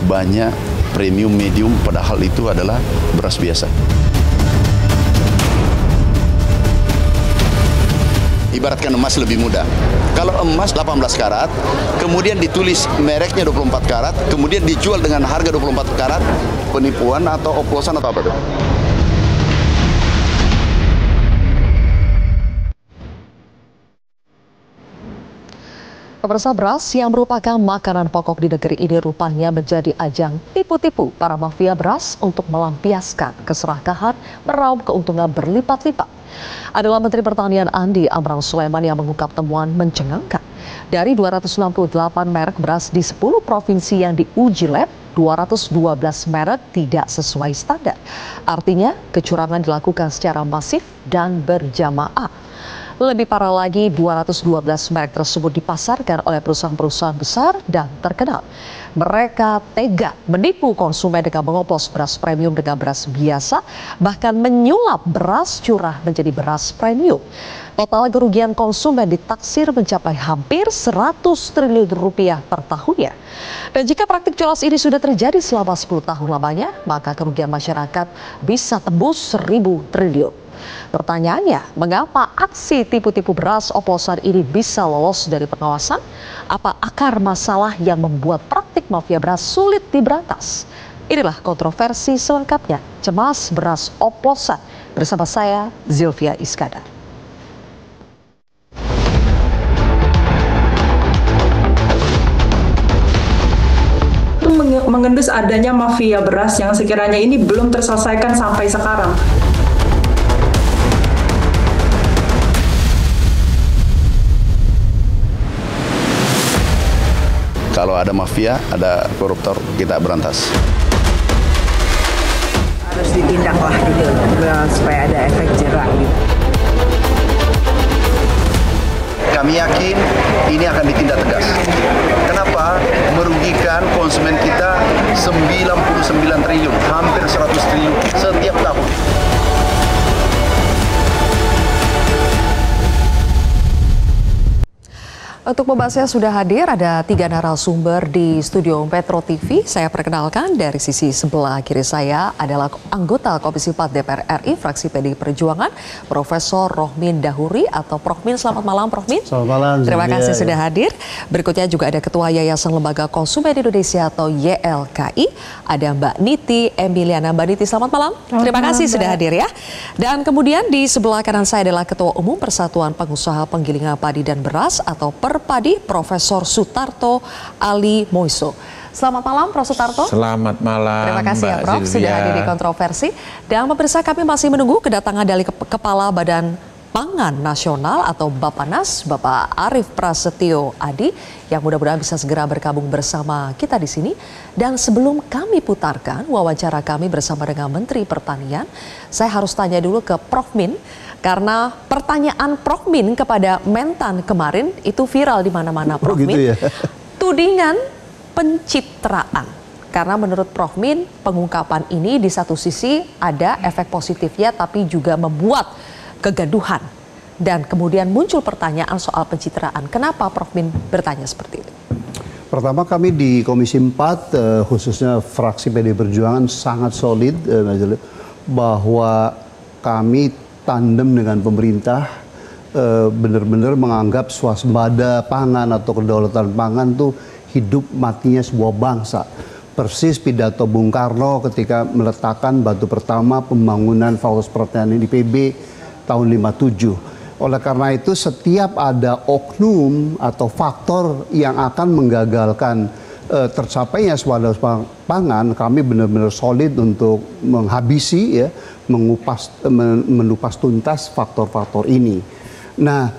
banyak premium medium, padahal itu adalah beras biasa. Ibaratkan emas lebih mudah. Kalau emas 18 karat, kemudian ditulis mereknya 24 karat, kemudian dijual dengan harga 24 karat, penipuan atau oplosan atau apa itu? Pemirsa, beras yang merupakan makanan pokok di negeri ini rupanya menjadi ajang tipu-tipu para mafia beras untuk melampiaskan keserakahan meraup keuntungan berlipat-lipat. Adalah Menteri Pertanian Andi Amran Sulaiman yang mengungkap temuan mencengangkan. Dari 268 merek beras di 10 provinsi yang diuji lab, 212 merek tidak sesuai standar. Artinya, kecurangan dilakukan secara masif dan berjamaah. Lebih parah lagi, 212 merek tersebut dipasarkan oleh perusahaan-perusahaan besar dan terkenal. Mereka tega menipu konsumen dengan mengoplos beras premium dengan beras biasa, bahkan menyulap beras curah menjadi beras premium. Total kerugian konsumen ditaksir mencapai hampir 100 triliun rupiah per tahunnya. Dan jika praktik culas ini sudah terjadi selama 10 tahun lamanya, maka kerugian masyarakat bisa tembus 1.000 triliun. Pertanyaannya, mengapa aksi tipu-tipu beras oplosan ini bisa lolos dari pengawasan? Apa akar masalah yang membuat praktik mafia beras sulit diberantas? Inilah kontroversi selengkapnya, Cemas Beras Oplosan. Bersama saya, Zilvia Iskandar. Mengendus adanya mafia beras yang sekiranya ini belum terselesaikan sampai sekarang. Kalau ada mafia, ada koruptor, kita berantas. Harus ditindaklah gitu, supaya ada efek jerak gitu. Kami yakin ini akan ditindak tegas. Kenapa? Merugikan konsumen kita 99 triliun, hampir 100 triliun setiap tahun. Untuk membahasnya sudah hadir ada 3 narasumber di studio Metro TV. Saya perkenalkan, dari sisi sebelah kiri saya adalah anggota Komisi 4 DPR RI, fraksi PDI Perjuangan, Profesor Rohmin Dahuri atau Prof Min. Selamat malam, Prof Min. Selamat malam. Terima kasih sudah hadir. Berikutnya juga ada Ketua Yayasan Lembaga Konsumen Indonesia atau YLKI, ada Mbak Niti Emiliana. Mbak Niti, selamat malam. Terima kasih sudah hadir ya. Dan kemudian di sebelah kanan saya adalah Ketua Umum Persatuan Pengusaha Penggilingan Padi dan Beras atau Perpadi, Profesor Sutarto Ali Moiso. Selamat malam, Prof Sutarto. Selamat malam, terima kasih Mbak ya, Prof, Silvia. sudah hadir di kontroversi. Dan pemirsa, kami masih menunggu kedatangan dari Kepala Badan Pangan Nasional atau Bapanas, Bapak Arief Prasetyo Adi, yang mudah-mudahan bisa segera bergabung bersama kita di sini. Dan sebelum kami putarkan wawancara kami bersama dengan Menteri Pertanian, saya harus tanya dulu ke Prof Min, karena pertanyaan Prof Min kepada Mentan kemarin itu viral di mana-mana, Prof Min. Gitu ya? Tudingan pencitraan. Karena menurut Prof Min, pengungkapan ini di satu sisi ada efek positifnya tapi juga membuat kegaduhan. Dan kemudian muncul pertanyaan soal pencitraan. Kenapa Prof Min bertanya seperti itu? Pertama, kami di Komisi 4, khususnya fraksi PDI Perjuangan sangat solid, bahwa kami tandem dengan pemerintah, benar-benar menganggap swasembada pangan atau kedaulatan pangan itu hidup matinya sebuah bangsa. Persis pidato Bung Karno ketika meletakkan batu pertama pembangunan Fakultas Pertanian di PB tahun 57. Oleh karena itu, setiap ada oknum atau faktor yang akan menggagalkan tercapainya swadaya pangan, kami benar-benar solid untuk menghabisi, ya, menupas tuntas faktor-faktor ini. Nah,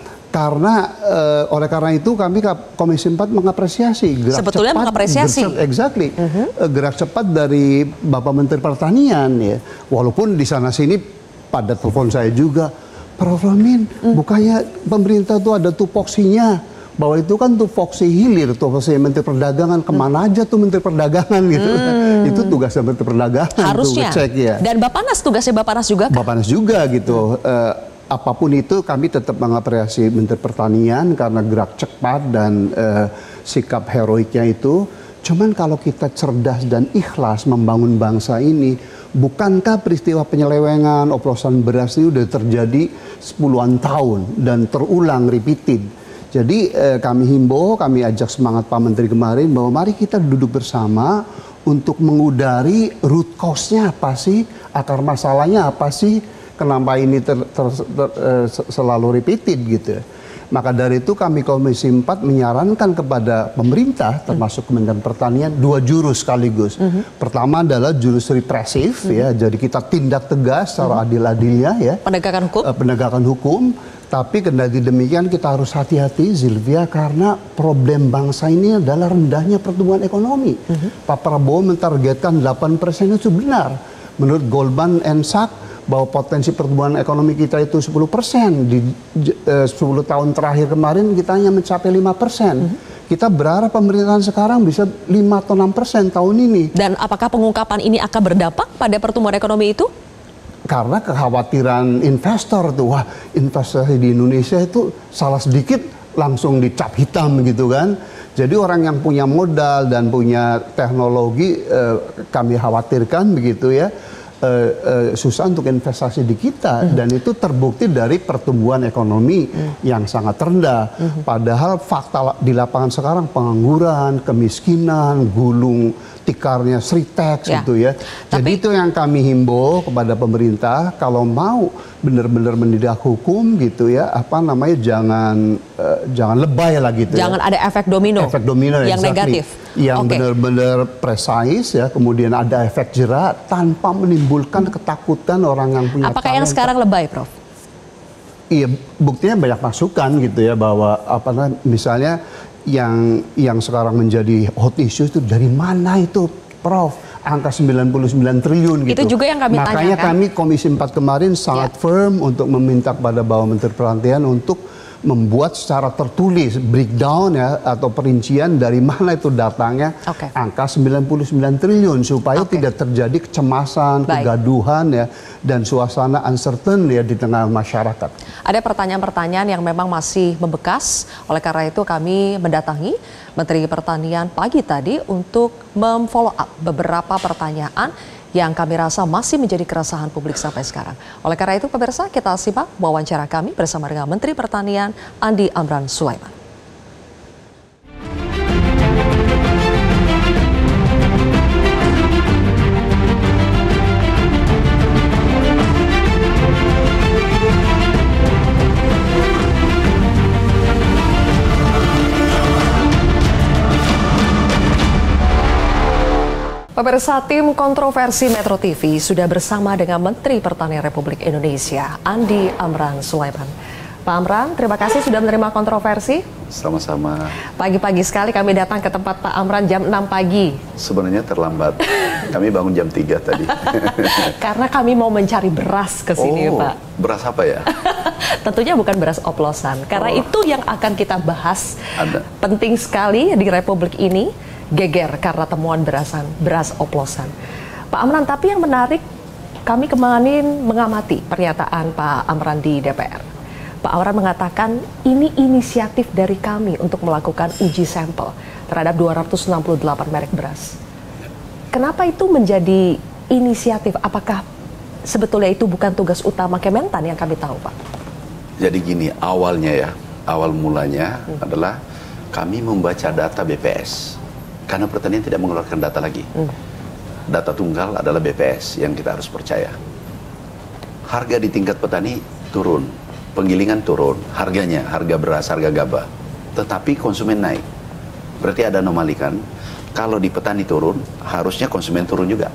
oleh karena itu kami Komisi 4 mengapresiasi gerak sebetulnya cepat, mengapresiasi gerak cepat dari Bapak Menteri Pertanian, ya. Walaupun di sana sini pada telepon saya juga, Prof Rohmin, bukannya pemerintah tuh ada tupoksinya, bahwa itu kan tupoksi hilir, tupoksi Menteri Perdagangan, kemana aja tuh Menteri Perdagangan gitu. Itu tugasnya Menteri Perdagangan. Harusnya. Tuh, ngecek, ya. Dan Bapanas, tugasnya Bapanas juga kan? Bapanas juga gitu. Apapun itu kami tetap mengapresiasi Menteri Pertanian karena gerak cepat dan sikap heroiknya itu. Cuman kalau kita cerdas dan ikhlas membangun bangsa ini, bukankah peristiwa penyelewengan oplosan beras ini udah terjadi puluhan tahun dan terulang repeated. Jadi kami himbau, kami ajak semangat Pak Menteri kemarin bahwa mari kita duduk bersama untuk mengudari root cause-nya apa sih, akar masalahnya apa sih, kenapa ini selalu repeated gitu. Maka dari itu kami Komisi 4 menyarankan kepada pemerintah termasuk Kementerian Pertanian 2 jurus sekaligus. Pertama adalah jurus represif ya, jadi kita tindak tegas secara adil-adilnya ya. Penegakan hukum. Penegakan hukum. Tapi kendati demikian kita harus hati-hati Zilvia karena problem bangsa ini adalah rendahnya pertumbuhan ekonomi. Pak Prabowo mentargetkan 8% itu benar. Menurut Goldman Sachs bahwa potensi pertumbuhan ekonomi kita itu 10%. Di 10 tahun terakhir kemarin kita hanya mencapai 5%. Kita berharap pemerintahan sekarang bisa 5 atau 6% tahun ini. Dan apakah pengungkapan ini akan berdampak pada pertumbuhan ekonomi itu? Karena kekhawatiran investor tuh, wah investasi di Indonesia itu salah sedikit langsung dicap hitam gitu kan. Jadi orang yang punya modal dan punya teknologi kami khawatirkan begitu ya. Susah untuk investasi di kita dan itu terbukti dari pertumbuhan ekonomi yang sangat rendah. Padahal fakta di lapangan sekarang pengangguran, kemiskinan, gulung tikarnya Sritex gitu ya. Jadi itu yang kami himbau kepada pemerintah kalau mau benar-benar mendidik hukum gitu ya, apa namanya jangan lebay lah gitu. Jangan ada efek domino. Efek domino yang negatif. Yang benar-benar precise ya, kemudian ada efek jerak tanpa menimbulkan ketakutan orang yang punya. Apakah yang sekarang lebay, Prof? Iya, buktinya banyak masukan gitu ya bahwa apa namanya misalnya yang sekarang menjadi hot issue itu dari mana itu, Prof? Angka 99 triliun gitu. Itu juga yang kami tanyakan. Makanya kami Komisi 4 kemarin sangat firm untuk meminta kepada Bapak Menteri Pertanian untuk membuat secara tertulis breakdown ya atau perincian dari mana itu datangnya angka 99 triliun supaya tidak terjadi kecemasan, kegaduhan ya dan suasana uncertain ya di tengah masyarakat. Ada pertanyaan-pertanyaan yang memang masih membekas, oleh karena itu kami mendatangi Menteri Pertanian pagi tadi untuk memfollow up beberapa pertanyaan yang kami rasa masih menjadi keresahan publik sampai sekarang. Oleh karena itu pemirsa, kita simak wawancara kami bersama dengan Menteri Pertanian Andi Amran Sulaiman. Pemirsa, tim kontroversi Metro TV sudah bersama dengan Menteri Pertanian Republik Indonesia, Andi Amran Sulaiman. Pak Amran, terima kasih sudah menerima kontroversi. Sama-sama. Pagi-pagi sekali kami datang ke tempat Pak Amran jam 6 pagi. Sebenarnya terlambat. Kami bangun jam 3 tadi. Karena kami mau mencari beras ke sini, Pak. Beras apa ya? Tentunya bukan beras oplosan. Karena itu yang akan kita bahas. Ada. Penting sekali di Republik ini. Geger karena temuan beras oplosan. Pak Amran, tapi yang menarik, kami kemarin mengamati pernyataan Pak Amran di DPR. Pak Amran mengatakan ini inisiatif dari kami untuk melakukan uji sampel terhadap 268 merek beras. Kenapa itu menjadi inisiatif? Apakah sebetulnya itu bukan tugas utama Kementan yang kami tahu, Pak? Jadi gini, awalnya ya, awal mulanya adalah kami membaca data BPS. Karena pertanian tidak mengeluarkan data lagi. Data tunggal adalah BPS yang kita harus percaya. Harga di tingkat petani turun, penggilingan turun, harganya, harga beras, harga gabah. Tetapi konsumen naik. Berarti ada anomali kan? Kalau di petani turun, harusnya konsumen turun juga.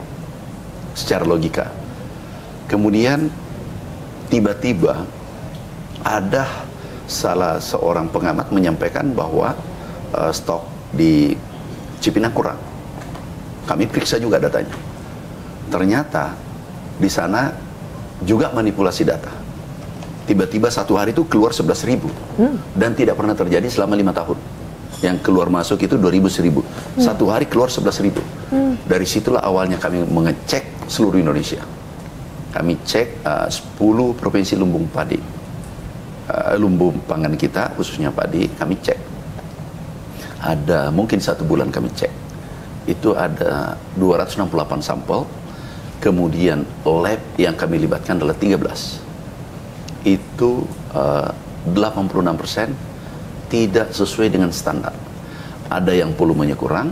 Secara logika. Kemudian tiba-tiba ada salah seorang pengamat menyampaikan bahwa stok di Cipinang kurang. Kami periksa juga datanya. Ternyata di sana juga manipulasi data. Tiba-tiba satu hari itu keluar 11.000 dan tidak pernah terjadi selama 5 tahun. Yang keluar masuk itu 2.000-1.000. Satu hari keluar 11.000. Dari situlah awalnya kami mengecek seluruh Indonesia. Kami cek 10 provinsi lumbung padi, lumbung pangan kita khususnya padi, kami cek. Ada mungkin 1 bulan kami cek. itu ada 268 sampel, kemudian lab yang kami libatkan adalah 13. Itu 86% tidak sesuai dengan standar. Ada yang volumenya kurang,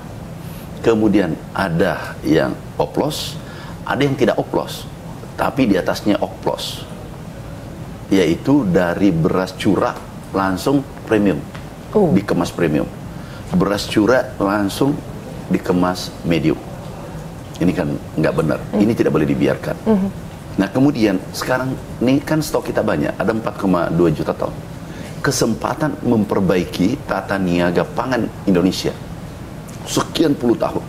kemudian ada yang oplos, ada yang tidak oplos, tapi di atasnya oplos, yaitu dari beras curah langsung premium, dikemas premium. Beras curah langsung dikemas medium. Ini kan nggak benar, ini tidak boleh dibiarkan. Nah kemudian sekarang ini kan stok kita banyak, ada 4,2 juta ton. Kesempatan memperbaiki tata niaga pangan Indonesia sekian puluh tahun.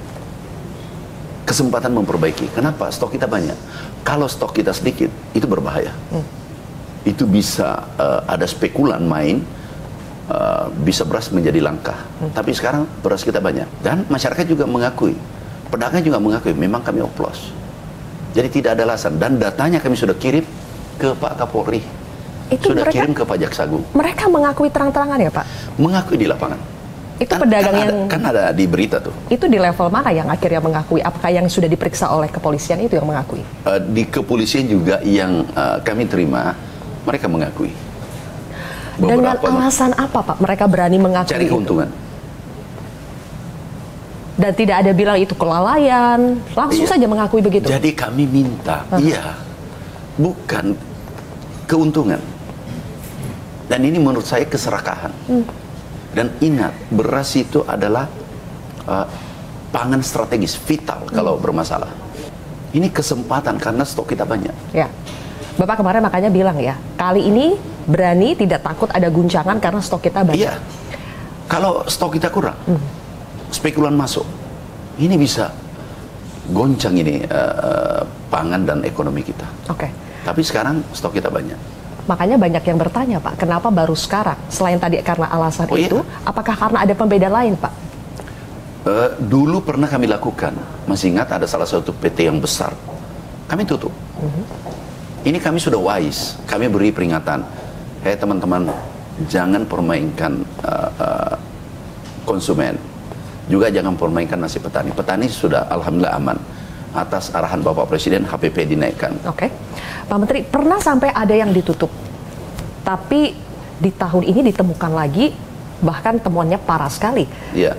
Kesempatan memperbaiki. Kenapa? Stok kita banyak. Kalau stok kita sedikit, itu berbahaya. Itu bisa ada spekulan main, bisa beras menjadi langka. Tapi sekarang beras kita banyak. Dan masyarakat juga mengakui, pedagang juga mengakui, memang kami oplos. Jadi tidak ada alasan. Dan datanya kami sudah kirim ke Pak Kapolri. Itu sudah mereka, kirim ke Pak Jaksagung. Mereka mengakui terang-terangan ya Pak? Mengakui di lapangan. Itu pedagang yang... Kan ada di berita tuh. Itu di level mana yang akhirnya mengakui? Apakah yang sudah diperiksa oleh kepolisian itu yang mengakui? Di kepolisian juga yang kami terima, mereka mengakui. Dengan alasan apa Pak mereka berani mengakui? Cari keuntungan. Dan tidak ada bilang itu kelalaian, langsung saja mengakui begitu. Jadi kami minta, iya, bukan keuntungan. Dan ini menurut saya keserakahan. Dan ingat, beras itu adalah pangan strategis, vital kalau bermasalah. Ini kesempatan karena stok kita banyak. Ya, Bapak kemarin makanya bilang ya, kali ini berani tidak takut ada guncangan karena stok kita banyak. Iya, kalau stok kita kurang, spekulan masuk, ini bisa goncang ini pangan dan ekonomi kita. Oke. Tapi sekarang stok kita banyak. Makanya banyak yang bertanya Pak, kenapa baru sekarang? Selain tadi karena alasan itu, iya. apakah karena ada pembeda lain Pak? Dulu pernah kami lakukan, masih ingat ada salah satu PT yang besar, kami tutup. Ini kami sudah wise, kami beri peringatan, hei teman-teman, jangan permainkan konsumen, juga jangan permainkan nasib petani. Petani sudah alhamdulillah aman, atas arahan Bapak Presiden HPP dinaikkan. Oke, Pak Menteri, pernah sampai ada yang ditutup, tapi di tahun ini ditemukan lagi, bahkan temuannya parah sekali. Iya.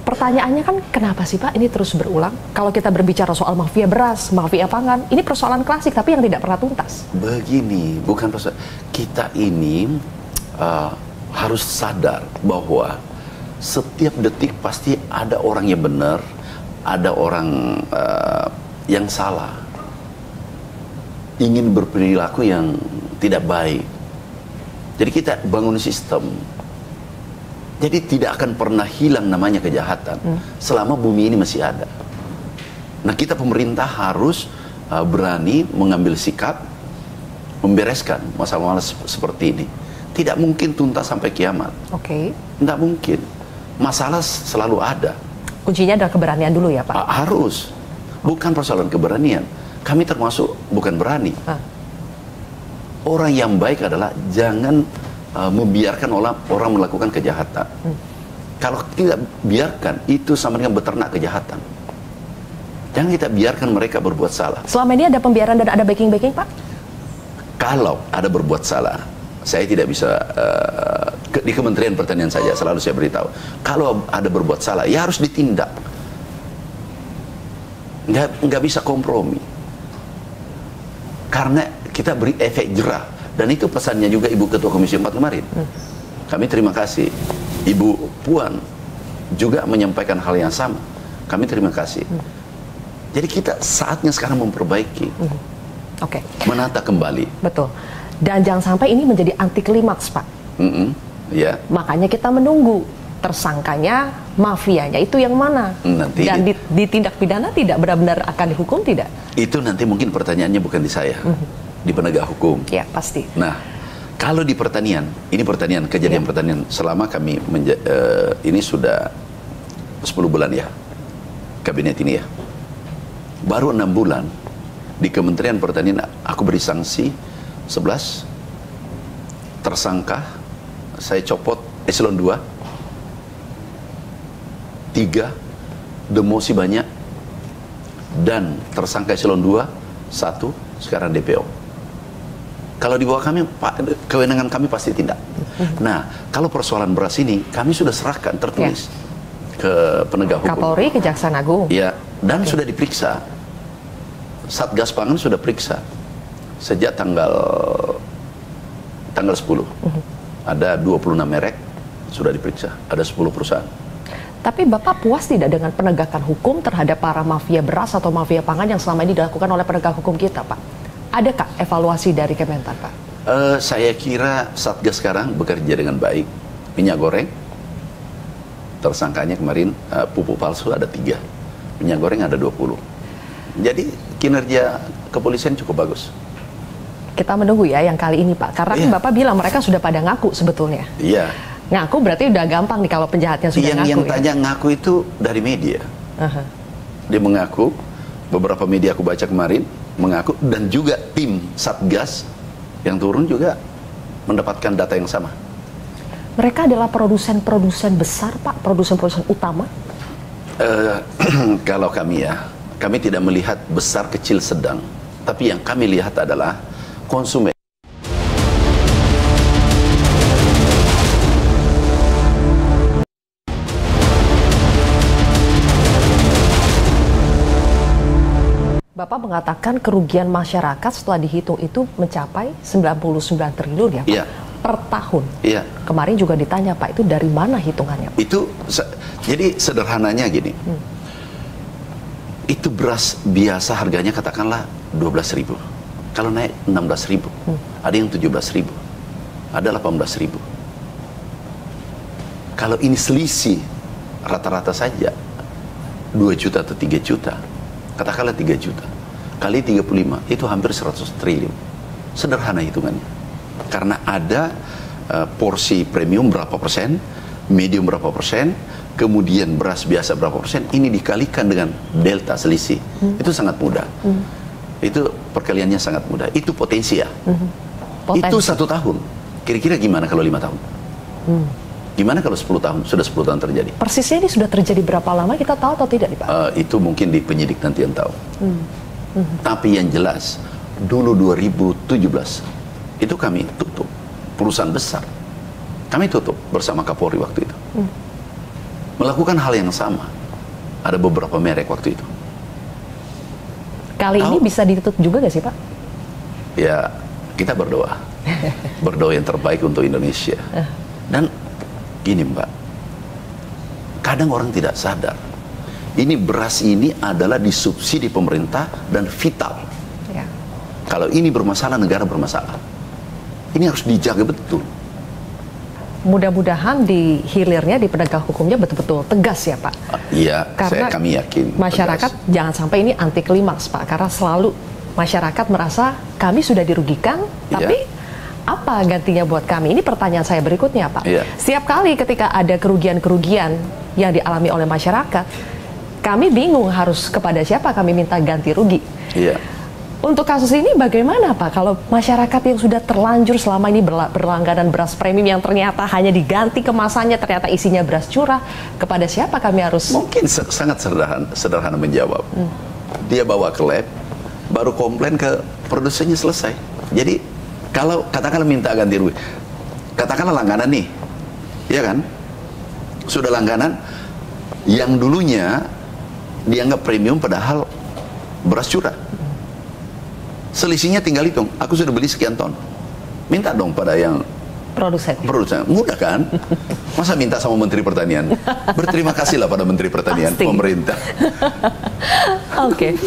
Pertanyaannya kan kenapa sih Pak ini terus berulang? Kalau kita berbicara soal mafia beras, mafia pangan, ini persoalan klasik tapi yang tidak pernah tuntas. Begini, bukan persoalan. Kita ini harus sadar bahwa setiap detik pasti ada orang yang benar, ada orang yang salah, ingin berperilaku yang tidak baik. Jadi kita bangun sistem. Jadi tidak akan pernah hilang namanya kejahatan selama bumi ini masih ada. Nah kita pemerintah harus berani mengambil sikap, membereskan masalah-masalah seperti ini. Tidak mungkin tuntas sampai kiamat. Oke. Tidak mungkin. Masalah selalu ada. Kuncinya adalah keberanian dulu ya Pak? Harus. Bukan persoalan keberanian. Kami termasuk bukan berani. Orang yang baik adalah jangan membiarkan orang melakukan kejahatan. Kalau tidak biarkan, itu sama dengan beternak kejahatan. Jangan kita biarkan mereka berbuat salah. Selama ini ada pembiaran dan ada backing-backing Pak? Kalau ada berbuat salah, saya tidak bisa di Kementerian Pertanian saja selalu saya beritahu. Kalau ada berbuat salah, ya harus ditindak. Nggak bisa kompromi. Karena kita beri efek jerah. Dan itu pesannya juga Ibu Ketua Komisi 4 kemarin. Kami terima kasih. Ibu Puan juga menyampaikan hal yang sama. Kami terima kasih. Jadi kita saatnya sekarang memperbaiki. Oke. Menata kembali. Betul. Dan jangan sampai ini menjadi anti klimaks Pak. Ya. Makanya kita menunggu tersangkanya, mafianya itu yang mana? Nanti dan ditindak pidana tidak benar-benar akan dihukum tidak? Itu nanti mungkin pertanyaannya bukan di saya, di penegak hukum. Ya pasti. Nah, kalau di pertanian, ini pertanian, kejadian pertanian selama kami ini sudah 10 bulan ya, kabinet ini ya. Baru 6 bulan di Kementerian Pertanian aku beri sanksi 11 tersangka, saya copot eselon 2, 3 demosi banyak, dan tersangka eselon 2, 1, sekarang DPO. Kalau di bawah kami, kewenangan kami pasti tindak. Nah, kalau persoalan beras ini, kami sudah serahkan tertulis ke penegak hukum. Kapolri, Kejaksaan Agung. Ya, dan sudah diperiksa. Satgas Pangan sudah periksa sejak tanggal 10. Ada 26 merek sudah diperiksa, ada 10 perusahaan. Tapi Bapak puas tidak dengan penegakan hukum terhadap para mafia beras atau mafia pangan yang selama ini dilakukan oleh penegak hukum kita, Pak? Adakah evaluasi dari Kementan, Pak? Saya kira Satgas sekarang bekerja dengan baik. Minyak goreng, tersangkanya kemarin pupuk palsu ada 3. Minyak goreng ada 20. Jadi kinerja kepolisian cukup bagus. Kita menunggu ya yang kali ini, Pak. Karena kan Bapak bilang mereka sudah pada ngaku sebetulnya. Iya. Ngaku berarti udah gampang nih kalau penjahatnya sudah ngaku. Yang tanya ngaku itu dari media. Dia mengaku, beberapa media aku baca kemarin, mengaku, dan juga tim Satgas yang turun juga mendapatkan data yang sama. Mereka adalah produsen-produsen besar, Pak? Produsen-produsen utama? Kalau kami kami tidak melihat besar, kecil, sedang. Tapi yang kami lihat adalah konsumen. Bapak mengatakan kerugian masyarakat setelah dihitung itu mencapai 99 triliun ya, Pak? Iya. Per tahun. Iya. Kemarin juga ditanya, Pak, itu dari mana hitungannya, Pak? Itu jadi sederhananya gini. Itu beras biasa harganya katakanlah 12.000. Kalau naik 16.000. Ada yang 17.000. Ada 18.000. Kalau ini selisih rata-rata saja 2 juta atau 3 juta. Katakanlah 3 juta. Kali 35, itu hampir 100 triliun. Sederhana hitungannya. Karena ada porsi premium berapa persen, medium berapa persen, kemudian beras biasa berapa persen, ini dikalikan dengan delta selisih. Itu sangat mudah. Itu perkaliannya sangat mudah. Itu potensi ya. Itu 1 tahun. Kira-kira gimana kalau 5 tahun? Gimana kalau 10 tahun? Sudah 10 tahun terjadi. Persisnya ini sudah terjadi berapa lama, kita tahu atau tidak nih, Pak? Itu mungkin di penyidik nanti yang tahu. Tapi yang jelas, dulu 2017, itu kami tutup. Perusahaan besar. Kami tutup bersama Kapolri waktu itu. Melakukan hal yang sama. Ada beberapa merek waktu itu. Kali ini bisa ditutup juga nggak sih, Pak? Ya, kita berdoa. Berdoa yang terbaik untuk Indonesia. Dan gini, Mbak, kadang orang tidak sadar, ini beras ini adalah disubsidi pemerintah dan vital. Ya. Kalau ini bermasalah, negara bermasalah. Ini harus dijaga betul. Mudah-mudahan di hilirnya, di penegak hukumnya betul-betul tegas ya, Pak. Iya, Karena kami yakin. Masyarakat tegas. jangan sampai ini anti klimaks, Pak. Karena selalu masyarakat merasa kami sudah dirugikan, tapi apa gantinya buat kami? Ini pertanyaan saya berikutnya, Pak. Setiap kali ketika ada kerugian-kerugian yang dialami oleh masyarakat, kami bingung harus kepada siapa kami minta ganti rugi. Untuk kasus ini bagaimana, Pak? Kalau masyarakat yang sudah terlanjur selama ini berlangganan beras premium yang ternyata hanya diganti kemasannya, ternyata isinya beras curah, kepada siapa kami harus? Mungkin sangat sederhana menjawab. Dia bawa ke lab, baru komplain ke produsennya, selesai. Jadi kalau katakanlah minta ganti rugi, katakanlah langganan nih, ya kan? Sudah langganan, yang dulunya dianggap premium padahal beras curah. Selisihnya tinggal hitung, aku sudah beli sekian ton. Minta dong pada yang produsen. Mudah kan? Masa minta sama Menteri Pertanian? Berterima kasihlah pada Menteri Pertanian, pemerintah. Oke.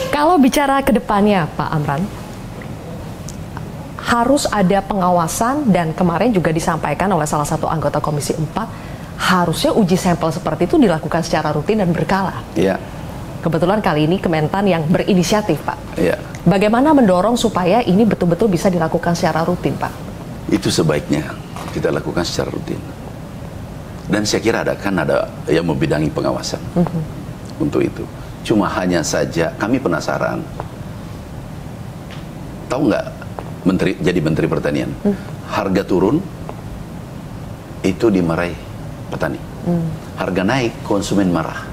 Kalau bicara ke depannya, Pak Amran, harus ada pengawasan, dan kemarin juga disampaikan oleh salah satu anggota Komisi 4, harusnya uji sampel seperti itu dilakukan secara rutin dan berkala. Iya. Kebetulan kali ini Kementan yang berinisiatif, Pak. Iya. Bagaimana mendorong supaya ini betul-betul bisa dilakukan secara rutin, Pak? Itu sebaiknya kita lakukan secara rutin. Dan saya kira ada yang membidangi pengawasan untuk itu. Cuma hanya saja kami penasaran, tahu nggak jadi Menteri Pertanian, harga turun itu dimarahi petani, harga naik konsumen marah.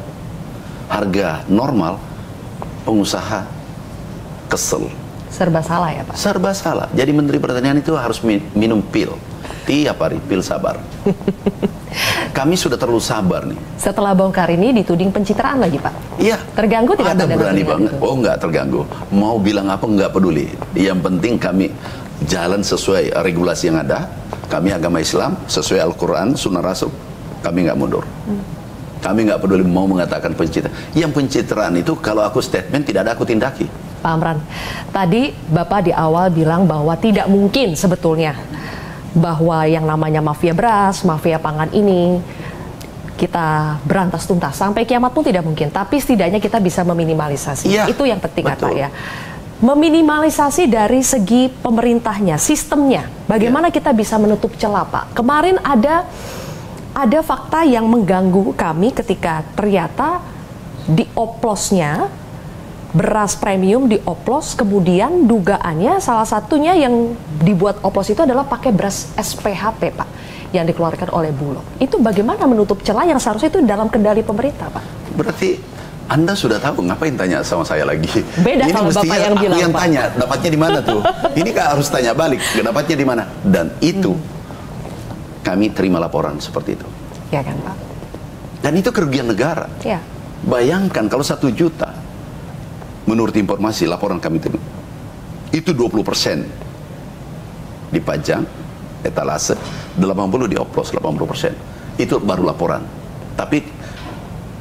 harga normal, pengusaha kesel. Serba salah ya Pak? Serba salah. Jadi Menteri Pertanian itu harus minum pil. Tiap hari pil sabar. Kami sudah terlalu sabar nih. Setelah bongkar ini dituding pencitraan lagi Pak? Iya. Terganggu tidak? Ada berani banget. Itu? Oh nggak terganggu. Mau bilang apa nggak peduli. Yang penting kami jalan sesuai regulasi yang ada. Kami agama Islam sesuai Al-Quran, Sunnah Rasul. Kami nggak mundur. Kami nggak peduli mau mengatakan pencitraan. Yang pencitraan itu kalau aku statement tidak ada aku tindaki. Pak Amran, tadi Bapak di awal bilang bahwa tidak mungkin sebetulnya bahwa yang namanya mafia beras, mafia pangan ini kita berantas tuntas. Sampai kiamat pun tidak mungkin, tapi setidaknya kita bisa meminimalisasi. Ya, itu yang penting kan Pak betul. ya. Meminimalisasi dari segi pemerintahnya, sistemnya. Bagaimana kita bisa menutup celah Pak? Kemarin ada fakta yang mengganggu kami ketika ternyata dioplosnya beras premium dioplos, kemudian dugaannya salah satunya yang dibuat oplos itu adalah pakai beras SPHP Pak, yang dikeluarkan oleh Bulog. Itu bagaimana menutup celah yang seharusnya itu dalam kendali pemerintah Pak? Berarti Anda sudah tahu, ngapain tanya sama saya lagi? Beda ini kalau Bapak yang bilang, aku yang Pak. tanya, dapatnya di mana tuh? Ini kan harus tanya balik, dapatnya di mana? Dan itu kami terima laporan seperti itu. Ya kan Pak? Dan itu kerugian negara. Ya. Bayangkan kalau 1 juta, menurut informasi laporan kami itu 20% dipajang, etalase, 80 dioplos, 80%. Itu baru laporan. Tapi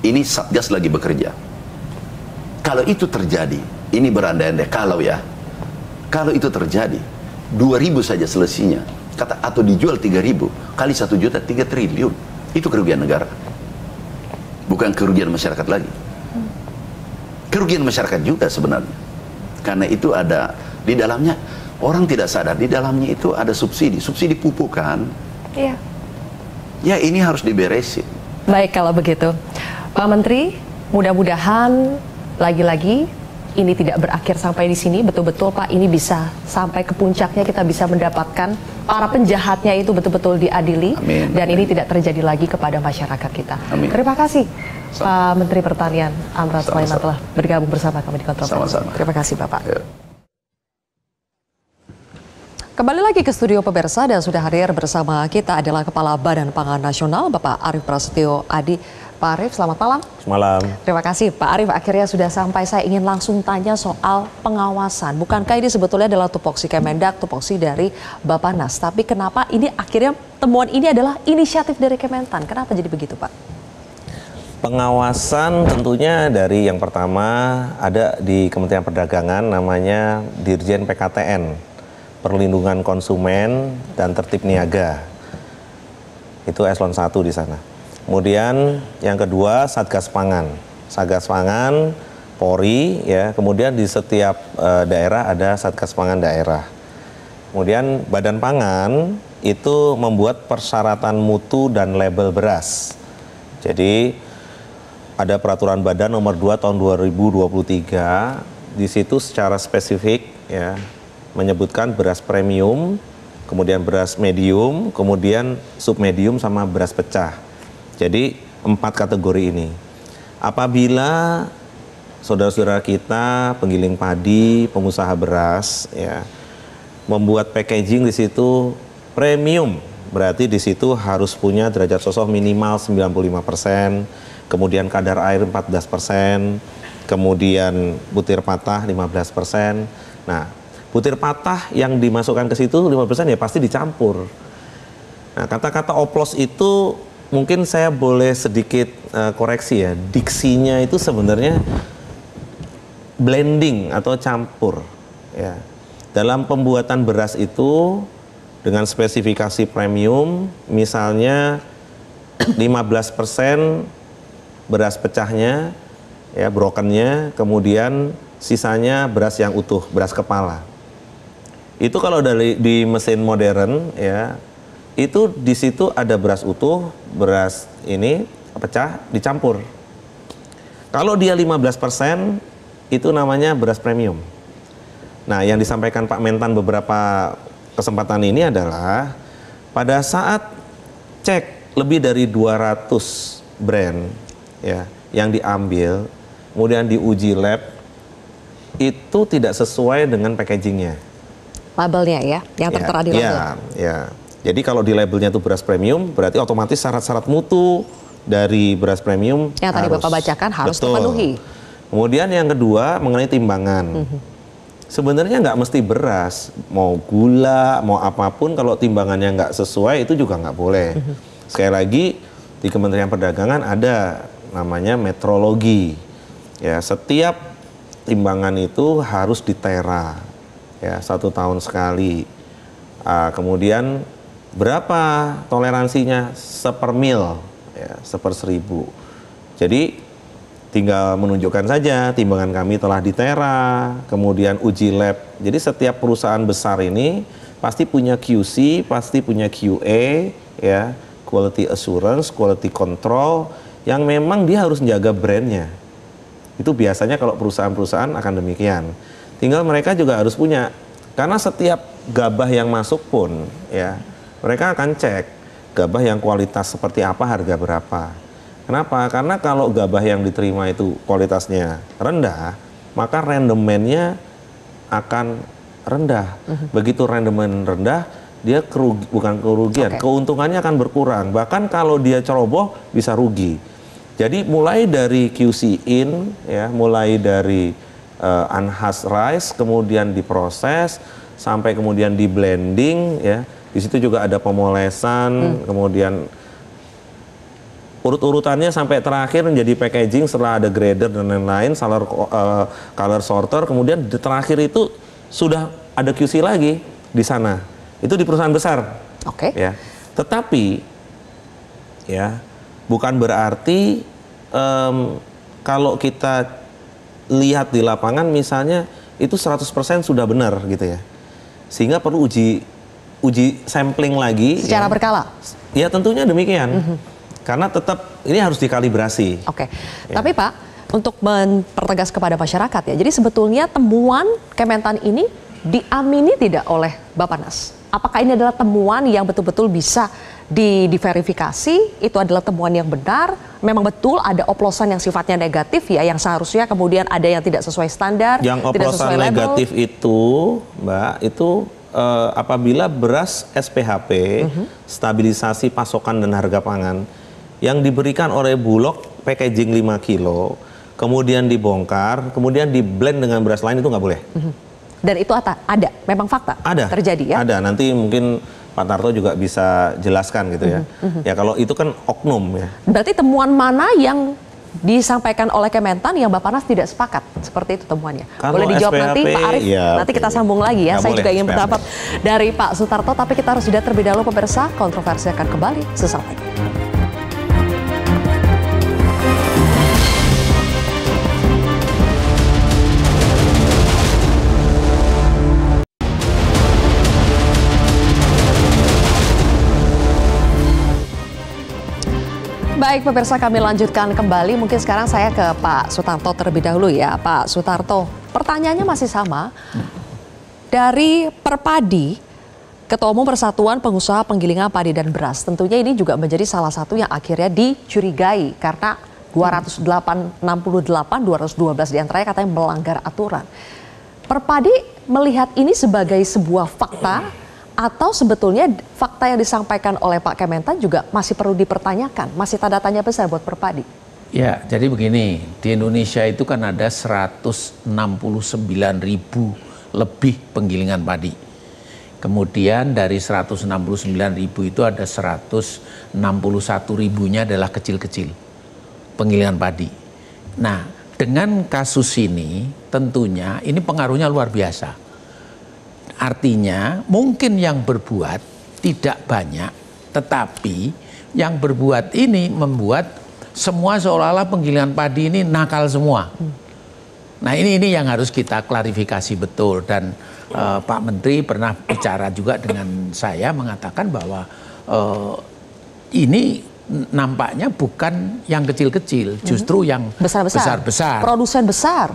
ini Satgas lagi bekerja. Kalau itu terjadi, ini berandai-andai kalau itu terjadi, 2.000 saja selesainya, atau dijual 3.000 kali 1 juta, 3 triliun. Itu kerugian negara, bukan kerugian masyarakat lagi. Kerugian masyarakat juga sebenarnya, karena itu ada di dalamnya, orang tidak sadar di dalamnya itu ada subsidi pupuk kan. Iya. Ya ini harus diberesin. Baik kalau begitu, Pak Menteri, mudah-mudahan lagi-lagi ini tidak berakhir sampai di sini. Betul-betul Pak, ini bisa sampai ke puncaknya, kita bisa mendapatkan para penjahatnya itu betul-betul diadili. Amin. Dan ini tidak terjadi lagi kepada masyarakat kita. Amin. Terima kasih Pak Menteri Pertanian Amran Sulaiman telah bergabung bersama kami di Kontrol. Sama-sama. Terima kasih Bapak. Ya. Kembali lagi ke studio pemirsa, dan sudah hadir bersama kita adalah Kepala Badan Pangan Nasional Bapak Arief Prasetyo Adi. Pak Arief, selamat malam. Malam. Terima kasih Pak Arief, akhirnya sudah sampai. Saya ingin langsung tanya soal pengawasan. Bukankah ini sebetulnya adalah tupoksi Kemendak, tupoksi dari Bappenas, tapi kenapa ini akhirnya temuan ini adalah inisiatif dari Kementan? Kenapa jadi begitu Pak? Pengawasan tentunya dari yang pertama ada di Kementerian Perdagangan, namanya Dirjen PKTN, Perlindungan Konsumen dan Tertib Niaga. Itu eselon 1 di sana. Kemudian yang kedua Satgas Pangan. Satgas Pangan, Polri, ya. Kemudian di setiap daerah ada Satgas Pangan daerah. Kemudian Badan Pangan itu membuat persyaratan mutu dan label beras. Jadi ada peraturan Badan nomor 2 tahun 2023, di situ secara spesifik ya menyebutkan beras premium, kemudian beras medium, kemudian submedium sama beras pecah. Jadi 4 kategori ini. Apabila saudara-saudara kita penggiling padi, pengusaha beras ya membuat packaging di situ premium, berarti di situ harus punya derajat sosok minimal 95%, kemudian kadar air 14%, kemudian butir patah 15%. Nah, butir patah yang dimasukkan ke situ 5% ya pasti dicampur. Nah, kata-kata oplos itu mungkin saya boleh sedikit koreksi ya. Diksinya itu sebenarnya blending atau campur ya. Dalam pembuatan beras itu dengan spesifikasi premium, misalnya 15% beras pecahnya, ya brokennya, kemudian sisanya beras yang utuh, beras kepala. Itu kalau di mesin modern, ya, itu di situ ada beras utuh, beras ini pecah dicampur. Kalau dia 15%, itu namanya beras premium. Nah, yang disampaikan Pak Mentan beberapa kesempatan ini adalah pada saat cek lebih dari 200 brand ya yang diambil, kemudian diuji lab, itu tidak sesuai dengan packagingnya. Labelnya ya, yang tertera di label. Ya. Jadi kalau di labelnya itu beras premium, berarti otomatis syarat-syarat mutu dari beras premium yang tadi Bapak bacakan harus terpenuhi. Kemudian yang kedua mengenai timbangan. Sebenarnya nggak mesti beras, mau gula, mau apapun, kalau timbangannya nggak sesuai itu juga nggak boleh. Sekali lagi di Kementerian Perdagangan ada namanya metrologi. Ya, setiap timbangan itu harus ditera, ya 1 tahun sekali. Kemudian berapa toleransinya? 1/1000, ya 1/1000. Jadi tinggal menunjukkan saja timbangan kami telah ditera, kemudian uji lab. Jadi setiap perusahaan besar ini pasti punya QC, pasti punya QA, ya, quality assurance, quality control, yang memang dia harus menjaga brandnya. Itu biasanya kalau perusahaan-perusahaan akan demikian. Tinggal mereka juga harus punya, karena setiap gabah yang masuk pun, ya, mereka akan cek gabah yang kualitas seperti apa, harga berapa. Kenapa? Karena kalau gabah yang diterima itu kualitasnya rendah, maka rendemennya akan rendah. Begitu rendemen rendah, dia bukan kerugian, keuntungannya akan berkurang. Bahkan kalau dia ceroboh bisa rugi. Jadi mulai dari QC in, ya, mulai dari unhashed rice, kemudian diproses, sampai kemudian di blending, ya. Di situ juga ada pemolesan, kemudian urut-urutannya sampai terakhir menjadi packaging, setelah ada grader dan lain-lain, color sorter, kemudian di terakhir itu sudah ada QC lagi di sana. Itu di perusahaan besar. Ya. Tetapi ya, bukan berarti kalau kita lihat di lapangan misalnya itu 100% sudah benar gitu ya. Sehingga perlu uji sampling lagi secara berkala. Ya, tentunya demikian. Karena tetap ini harus dikalibrasi. Ya. Tapi Pak, untuk mempertegas kepada masyarakat ya, jadi sebetulnya temuan Kementan ini diamini tidak oleh Bappenas? Apakah ini adalah temuan yang betul-betul bisa diverifikasi, itu adalah temuan yang benar, memang betul ada oplosan yang sifatnya negatif ya, yang seharusnya kemudian ada yang tidak sesuai standar, yang tidak oplosan sesuai label. Negatif itu, Mbak, itu apabila beras SPHP, stabilisasi pasokan dan harga pangan, yang diberikan oleh Bulog packaging 5 kilo, kemudian dibongkar, kemudian diblend dengan beras lain, itu nggak boleh. Dan itu ada, memang fakta terjadi ya? Ada, nanti mungkin Pak Tarto juga bisa jelaskan gitu ya. Ya kalau itu kan oknum ya. Berarti temuan mana yang disampaikan oleh Kementan yang Bappenas tidak sepakat? Seperti itu temuannya. Kalau boleh dijawab SPHP, nanti Pak Arief, ya, nanti kita sambung lagi ya. Saya juga ingin berpendapat dari Pak Sutarto, tapi kita harus jeda terlebih dahulu pemirsa. Kontroversi akan kembali sesaat lagi. Baik pemirsa, kami lanjutkan kembali. Mungkin sekarang saya ke Pak Sutarto terlebih dahulu ya. Pak Sutarto, pertanyaannya masih sama. Dari Perpadi, Ketua Umum Persatuan Pengusaha Penggilingan Padi dan Beras, tentunya ini juga menjadi salah satu yang akhirnya dicurigai karena 268, 212 diantaranya katanya melanggar aturan. Perpadi melihat ini sebagai sebuah fakta, atau sebetulnya fakta yang disampaikan oleh Pak Kementan juga masih perlu dipertanyakan, masih tanda tanya besar buat Perpadi? Ya, jadi begini, di Indonesia itu kan ada 169.000 lebih penggilingan padi. Kemudian dari 169.000 itu ada 161.000-nya adalah kecil-kecil penggilingan padi. Nah, dengan kasus ini tentunya ini pengaruhnya luar biasa. Artinya mungkin yang berbuat tidak banyak, tetapi yang berbuat ini membuat semua seolah-olah penggilingan padi ini nakal semua. Nah ini yang harus kita klarifikasi betul, dan Pak Menteri pernah bicara juga dengan saya mengatakan bahwa ini nampaknya bukan yang kecil-kecil, justru yang besar-besar. Produsen besar.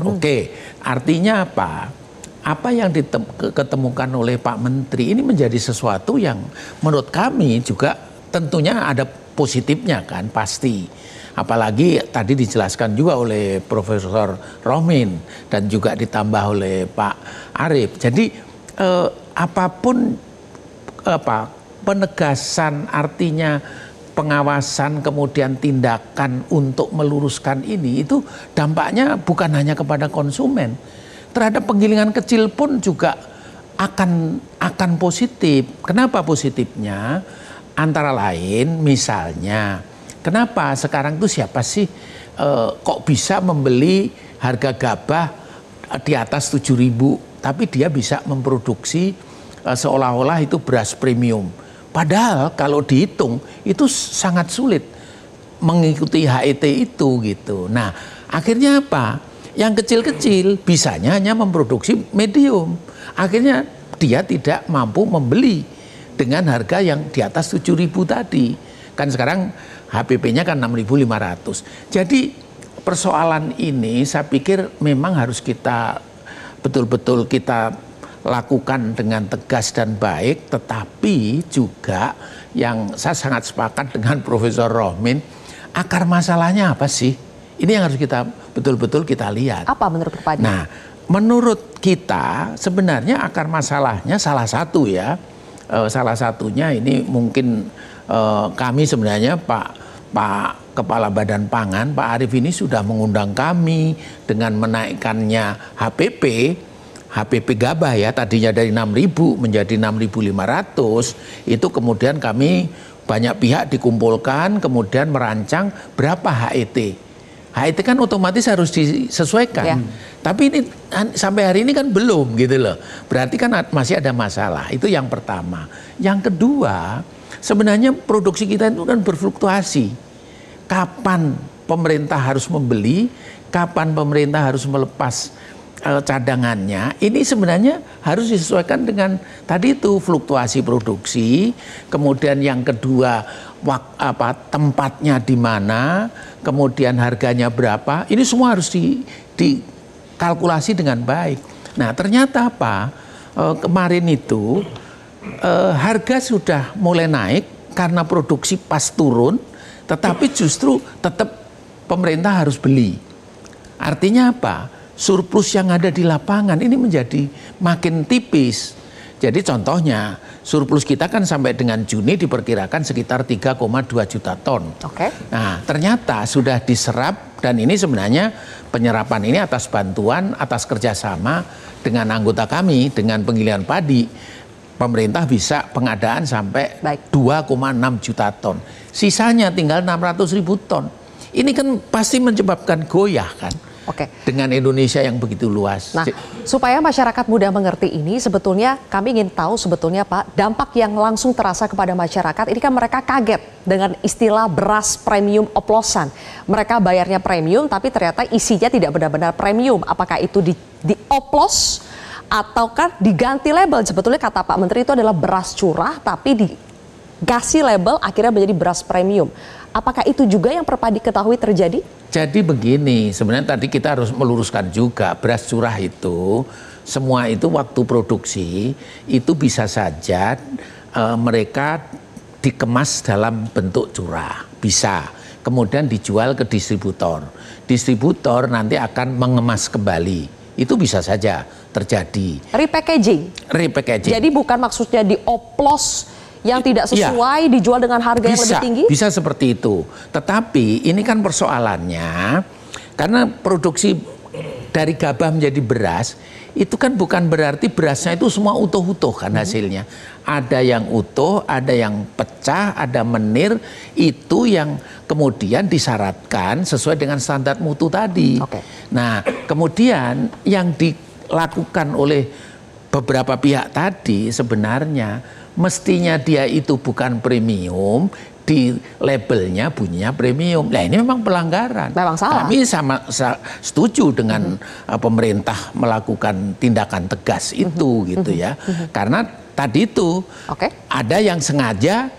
Oke, artinya apa? Apa yang diketemukan oleh Pak Menteri ini menjadi sesuatu yang menurut kami juga tentunya ada positifnya kan, pasti. Apalagi tadi dijelaskan juga oleh Profesor Rohmin dan juga ditambah oleh Pak Arief. Jadi apapun penegasan, artinya pengawasan kemudian tindakan untuk meluruskan ini, itu dampaknya bukan hanya kepada konsumen, terhadap penggilingan kecil pun juga akan positif. Kenapa positifnya? Antara lain misalnya, kenapa sekarang tuh siapa sih kok bisa membeli harga gabah di atas 7.000 tapi dia bisa memproduksi seolah-olah itu beras premium. Padahal kalau dihitung itu sangat sulit mengikuti HET itu gitu. Nah, akhirnya apa? Yang kecil-kecil bisanya hanya memproduksi medium. Akhirnya dia tidak mampu membeli dengan harga yang di atas 7.000 tadi. Kan sekarang HPP-nya kan 6.500. Jadi persoalan ini saya pikir memang harus kita betul-betul kita lakukan dengan tegas dan baik, tetapi juga yang saya sangat sepakat dengan Profesor Rohmin, akar masalahnya apa sih? Ini yang harus kita betul-betul kita lihat. Apa menurut Pak Adi? Nah, menurut kita sebenarnya akar masalahnya salah satu ya, salah satunya ini mungkin kami sebenarnya Pak Kepala Badan Pangan, Pak Arief ini sudah mengundang kami dengan menaikkannya HPP gabah ya, tadinya dari 6.000 menjadi 6.500, itu kemudian kami banyak pihak dikumpulkan, kemudian merancang berapa HET. HET kan otomatis harus disesuaikan. Ya. Tapi ini sampai hari ini kan belum gitu loh. Berarti kan masih ada masalah. Itu yang pertama. Yang kedua, sebenarnya produksi kita itu kan berfluktuasi. Kapan pemerintah harus membeli, kapan pemerintah harus melepas cadangannya, ini sebenarnya harus disesuaikan dengan tadi itu fluktuasi produksi, kemudian yang kedua tempatnya di mana, kemudian harganya berapa, ini semua harus dikalkulasi dengan baik. Nah ternyata apa, kemarin itu harga sudah mulai naik karena produksi pas turun, tetapi justru tetap pemerintah harus beli. Artinya apa? Surplus yang ada di lapangan ini menjadi makin tipis. Jadi contohnya surplus kita kan sampai dengan Juni diperkirakan sekitar 3,2 juta ton. Oke. Nah ternyata sudah diserap, dan ini sebenarnya penyerapan ini atas bantuan, atas kerjasama dengan anggota kami, dengan penggilingan padi. Pemerintah bisa pengadaan sampai 2,6 juta ton. Sisanya tinggal 600.000 ton. Ini kan pasti menyebabkan goyah kan. Oke. Dengan Indonesia yang begitu luas. Nah, supaya masyarakat mudah mengerti ini, sebetulnya kami ingin tahu sebetulnya Pak, dampak yang langsung terasa kepada masyarakat, ini kan mereka kaget dengan istilah beras premium oplosan. Mereka bayarnya premium, tapi ternyata isinya tidak benar-benar premium. Apakah itu dioplos ataukah diganti label? Sebetulnya kata Pak Menteri itu adalah beras curah, tapi dikasih label akhirnya menjadi beras premium. Apakah itu juga yang perlu diketahui terjadi? Jadi begini, sebenarnya tadi kita harus meluruskan juga, beras curah itu, semua itu waktu produksi, itu bisa saja mereka dikemas dalam bentuk curah, bisa. Kemudian dijual ke distributor. Distributor nanti akan mengemas kembali. Itu bisa saja terjadi. Repackaging? Repackaging. Jadi bukan maksudnya dioplos yang tidak sesuai dijual dengan harga yang lebih tinggi? Bisa seperti itu. Tetapi ini kan persoalannya, karena produksi dari gabah menjadi beras, itu kan bukan berarti berasnya itu semua utuh-utuh kan hasilnya. Ada yang utuh, ada yang pecah, ada menir, itu yang kemudian disyaratkan sesuai dengan standar mutu tadi. Nah, kemudian yang dilakukan oleh beberapa pihak tadi sebenarnya mestinya dia itu bukan premium, di labelnya bunyinya premium. Nah ini memang pelanggaran. Memang salah. Kami setuju dengan pemerintah melakukan tindakan tegas itu gitu ya. Karena tadi itu ada yang sengaja,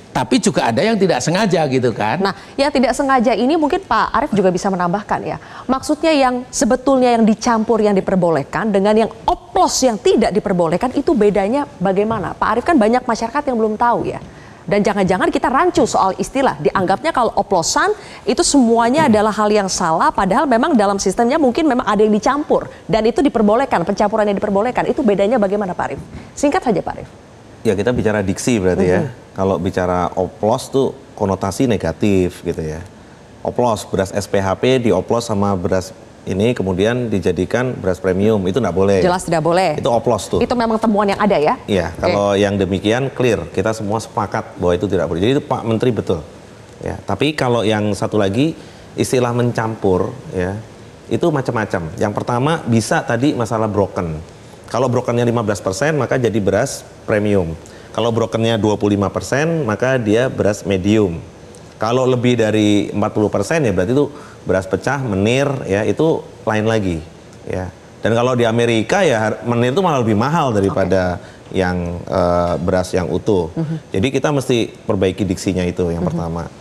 tapi juga ada yang tidak sengaja gitu kan. Nah, yang tidak sengaja ini mungkin Pak Arief juga bisa menambahkan ya. Maksudnya yang sebetulnya yang dicampur yang diperbolehkan dengan yang oplos yang tidak diperbolehkan itu bedanya bagaimana? Pak Arief kan banyak masyarakat yang belum tahu ya. Dan jangan-jangan kita rancu soal istilah, dianggapnya kalau oplosan itu semuanya adalah hal yang salah, padahal memang dalam sistemnya mungkin memang ada yang dicampur dan itu diperbolehkan, pencampuran yang diperbolehkan. Itu bedanya bagaimana Pak Arief? Singkat saja Pak Arief. Ya kita bicara diksi berarti ya. Kalau bicara oplos tuh konotasi negatif gitu ya. Oplos, beras SPHP dioplos sama beras ini kemudian dijadikan beras premium, itu nggak boleh. Jelas tidak boleh. Itu oplos tuh. Itu memang temuan yang ada ya? Iya, kalau yang demikian clear, kita semua sepakat bahwa itu tidak boleh. Jadi itu Pak Menteri betul. Ya, tapi kalau yang satu lagi istilah mencampur ya, itu macam-macam. Yang pertama bisa tadi masalah broken. Kalau brokennya 15% maka jadi beras premium. Kalau brokennya 25% maka dia beras medium. Kalau lebih dari 40% ya berarti itu beras pecah, menir ya, itu lain lagi ya. Dan kalau di Amerika ya menir itu malah lebih mahal daripada yang beras yang utuh. Jadi kita mesti perbaiki diksinya itu yang pertama.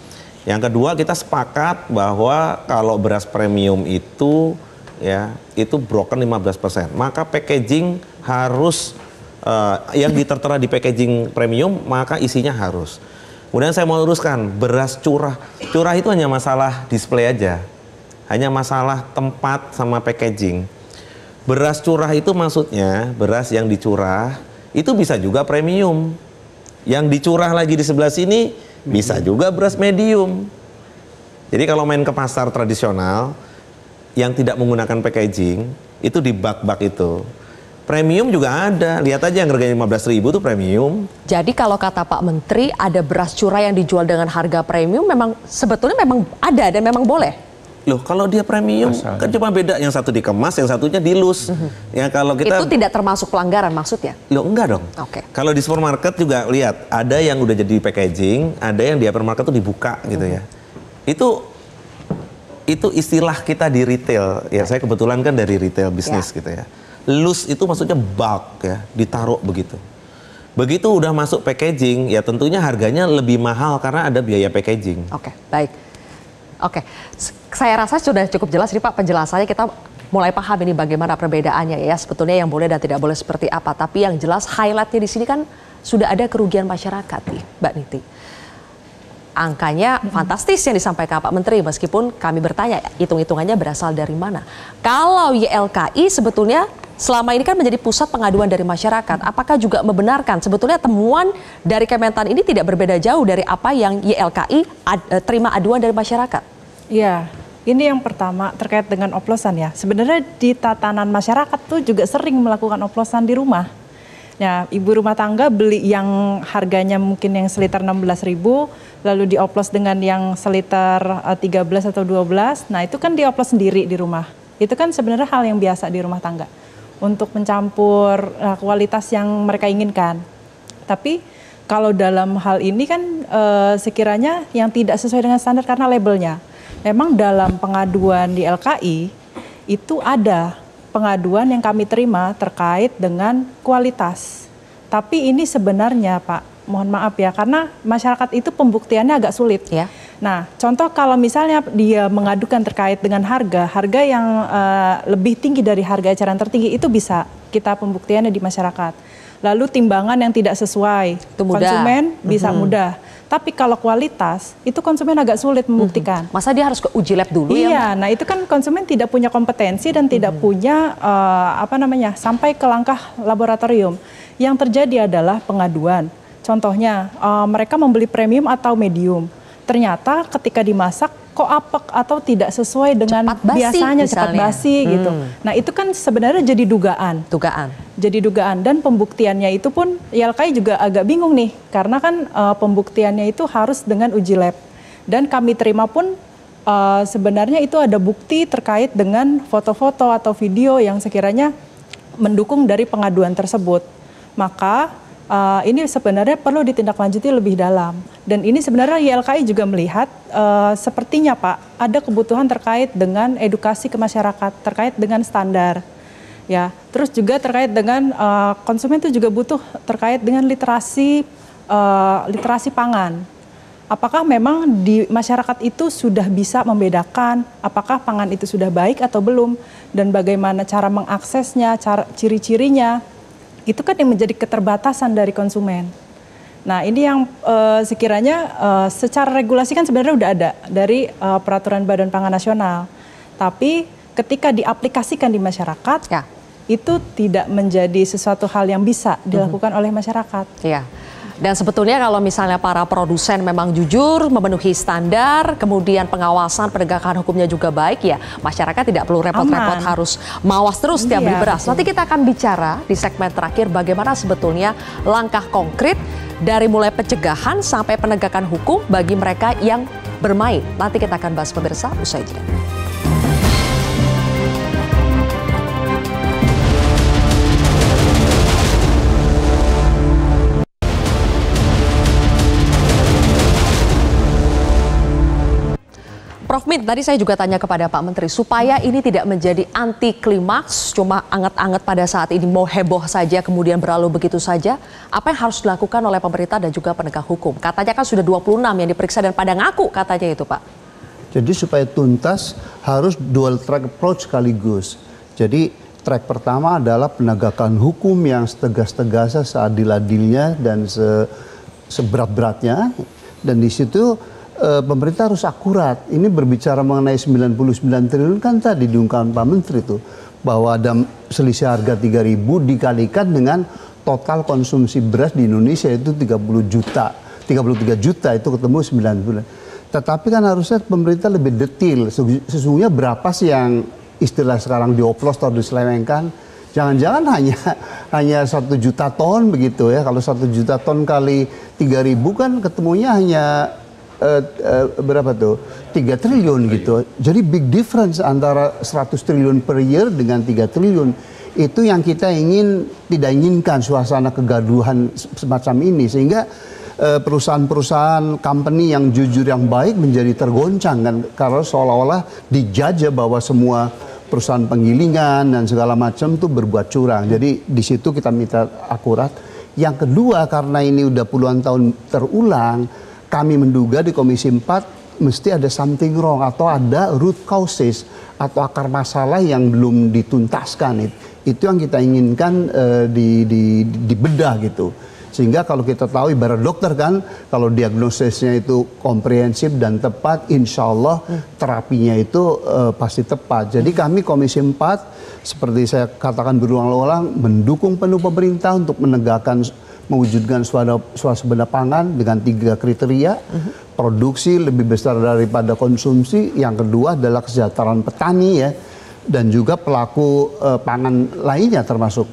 Yang kedua kita sepakat bahwa kalau beras premium itu ya itu broken 15%. Maka packaging harus yang ditertera di packaging premium maka isinya harus. Kemudian saya mau luruskan, beras curah. Curah itu hanya masalah display aja. Hanya masalah tempat sama packaging. Beras curah itu maksudnya beras yang dicurah itu bisa juga premium. Yang dicurah lagi di sebelah sini bisa juga beras medium. Jadi kalau main ke pasar tradisional yang tidak menggunakan packaging itu di bak-bak itu. Premium juga ada, lihat aja yang harganya 15.000 itu premium. Jadi kalau kata Pak Menteri ada beras curah yang dijual dengan harga premium memang sebetulnya memang ada dan memang boleh. Loh kalau dia premium kan cuma beda yang satu dikemas, yang satunya dilus. Ya kalau kita itu tidak termasuk pelanggaran maksudnya? Loh enggak dong. Oke. Kalau di supermarket juga lihat ada yang udah jadi packaging, ada yang di hypermarket tuh dibuka gitu ya. Itu istilah kita di retail. Ya saya kebetulan kan dari retail bisnis gitu ya. Loose itu maksudnya bulk ya, ditaruh begitu. Begitu udah masuk packaging, ya tentunya harganya lebih mahal karena ada biaya packaging. Oke, baik. Oke, saya rasa sudah cukup jelas nih Pak penjelasannya, kita mulai paham ini bagaimana perbedaannya ya, sebetulnya yang boleh dan tidak boleh seperti apa. Tapi yang jelas highlightnya di sini kan sudah ada kerugian masyarakat nih, Mbak Niti. Angkanya fantastis yang disampaikan Pak Menteri, meskipun kami bertanya hitung-hitungannya berasal dari mana. Kalau YLKI sebetulnya selama ini kan menjadi pusat pengaduan dari masyarakat, apakah juga membenarkan sebetulnya temuan dari Kementan ini tidak berbeda jauh dari apa yang YLKI terima aduan dari masyarakat? Iya, ini yang pertama terkait dengan oplosan ya. Sebenarnya di tatanan masyarakat tuh juga sering melakukan oplosan di rumah. Ya, ibu rumah tangga beli yang harganya mungkin yang seliter 16.000, lalu dioplos dengan yang seliter 13 atau 12. Nah, itu kan dioplos sendiri di rumah. Itu kan sebenarnya hal yang biasa di rumah tangga untuk mencampur kualitas yang mereka inginkan. Tapi kalau dalam hal ini kan sekiranya yang tidak sesuai dengan standar karena labelnya. Memang dalam pengaduan di LKI itu ada pengaduan yang kami terima terkait dengan kualitas. Tapi ini sebenarnya Pak, mohon maaf ya, karena masyarakat itu pembuktiannya agak sulit. Ya. Nah, contoh kalau misalnya dia mengadukan terkait dengan harga yang lebih tinggi dari harga eceran tertinggi, itu bisa kita pembuktiannya di masyarakat. Lalu timbangan yang tidak sesuai, itu konsumen bisa mudah. Tapi kalau kualitas, itu konsumen agak sulit membuktikan. Masa dia harus ke uji lab dulu ya? Iya, nah itu kan konsumen tidak punya kompetensi dan tidak punya sampai ke langkah laboratorium. Yang terjadi adalah pengaduan. Contohnya, mereka membeli premium atau medium. Ternyata ketika dimasak kok apek atau tidak sesuai dengan biasanya, cepat basi gitu. Nah itu kan sebenarnya jadi dugaan. Jadi dugaan, dan pembuktiannya itu pun YLKI juga agak bingung nih. Karena kan pembuktiannya itu harus dengan uji lab. Dan kami terima pun sebenarnya itu ada bukti terkait dengan foto-foto atau video yang sekiranya mendukung dari pengaduan tersebut. Maka ini sebenarnya perlu ditindaklanjuti lebih dalam. Dan ini sebenarnya YLKI juga melihat sepertinya Pak, ada kebutuhan terkait dengan edukasi ke masyarakat, terkait dengan standar. Ya, terus juga terkait dengan konsumen itu juga butuh terkait dengan literasi pangan. Apakah memang di masyarakat itu sudah bisa membedakan apakah pangan itu sudah baik atau belum, dan bagaimana cara mengaksesnya, ciri-cirinya. Itu kan yang menjadi keterbatasan dari konsumen. Nah, ini yang sekiranya secara regulasi kan sebenarnya udah ada dari peraturan Badan Pangan Nasional. Tapi ketika diaplikasikan di masyarakat, itu tidak menjadi sesuatu hal yang bisa dilakukan oleh masyarakat. Iya. Dan sebetulnya kalau misalnya para produsen memang jujur, memenuhi standar, kemudian pengawasan penegakan hukumnya juga baik, ya masyarakat tidak perlu repot-repot harus mawas terus setiap beli beras. Nanti kita akan bicara di segmen terakhir bagaimana sebetulnya langkah konkret dari mulai pencegahan sampai penegakan hukum bagi mereka yang bermain. Nanti kita akan bahas pemirsa usai jeda. Prof Min, tadi saya juga tanya kepada Pak Menteri, supaya ini tidak menjadi anti klimaks, cuma anget-anget pada saat ini mau heboh saja kemudian berlalu begitu saja, apa yang harus dilakukan oleh pemerintah dan juga penegak hukum? Katanya kan sudah 26 yang diperiksa dan pada ngaku katanya itu, Pak. Jadi supaya tuntas harus dual track approach sekaligus. Jadi track pertama adalah penegakan hukum yang setegas-tegasnya, seadil-adilnya dan seberat-beratnya, dan di situ pemerintah harus akurat. Ini berbicara mengenai 99 triliun kan tadi diungkapkan Pak Menteri itu, bahwa ada selisih harga 3.000 dikalikan dengan total konsumsi beras di Indonesia itu 33 juta itu ketemu 9 bulan. Tetapi kan harusnya pemerintah lebih detail. Sesungguhnya berapa sih yang istilah sekarang dioplos atau diselewengkan? Jangan-jangan hanya 1 juta ton begitu ya. Kalau 1 juta ton kali 3.000 kan ketemunya hanya berapa tuh? 3 triliun gitu. Jadi big difference antara 100 triliun per year dengan 3 triliun. Itu yang kita tidak inginkan suasana kegaduhan semacam ini. Sehingga perusahaan-perusahaan company yang jujur yang baik menjadi tergoncang kan. Karena seolah-olah dijajah bahwa semua perusahaan penggilingan dan segala macam itu berbuat curang. Jadi di situ kita minta akurat. Yang kedua, karena ini udah puluhan tahun terulang, kami menduga di Komisi 4 mesti ada something wrong atau ada root causes atau akar masalah yang belum dituntaskan. Itu yang kita inginkan dibedah gitu. Sehingga kalau kita tahu ibarat dokter kan, kalau diagnosisnya itu komprehensif dan tepat, insya Allah terapinya itu pasti tepat. Jadi kami Komisi 4, seperti saya katakan berulang-ulang, mendukung penuh pemerintah untuk mewujudkan swasembada pangan dengan 3 kriteria. Produksi lebih besar daripada konsumsi, yang kedua adalah kesejahteraan petani ya, dan juga pelaku pangan lainnya termasuk